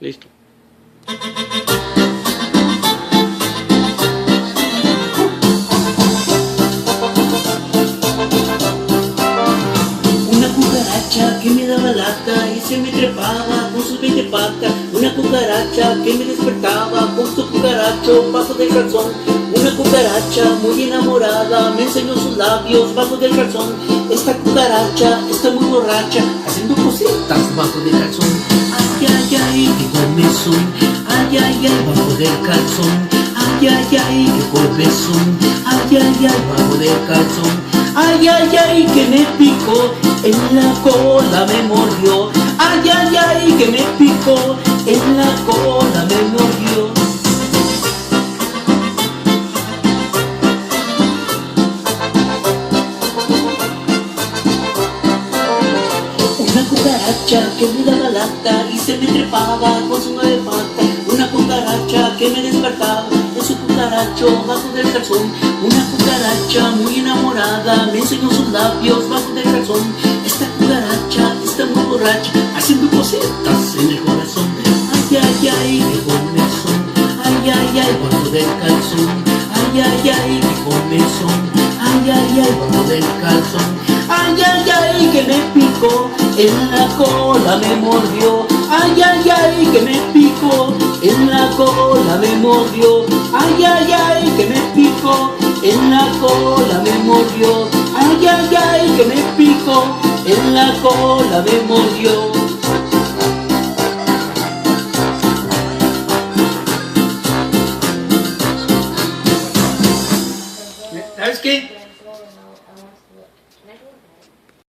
Listo. Una cucaracha que me daba lata y se me trepaba con sus 20 patas. Una cucaracha que me despertaba con su cucaracho bajo del calzón. Una cucaracha muy enamorada me enseñó sus labios bajo del calzón. Esta cucaracha está muy borracha haciendo cositas bajo del calzón. Ay, ay, ay, qué comezón. Ay, ay, ay, bajo del calzón. Ay, ay, ay, qué comezón. Ay, ay, ay, bajo del calzón. Ay, ay, ay, que me picó, en la cola me mordió. Ay, ay, ay, que me picó, en la cola me mordió. Una cucaracha que me daba lata y se me trepaba con sus 9 patas. Una cucaracha que me despertaba en su cucaracho bajo del calzón. Una cucaracha muy enamorada me enseñó sus labios bajo del calzón. Esta cucaracha está muy borracha haciendo cositas en el corazón. Ay, ay, ay, qué comezón. Ay, ay, ay, bajo del calzón. Ay, ay, ay, qué comezón. Ay, ay, ay, bajo del calzón. Ay, ay, ay, que me picó, en la cola me mordió. Ay, ay, ay, que me picó, en la cola me mordió. Ay, ay, ay, que me picó, en la cola me mordió. Ay, ay, ay, que me picó, en la cola me mordió.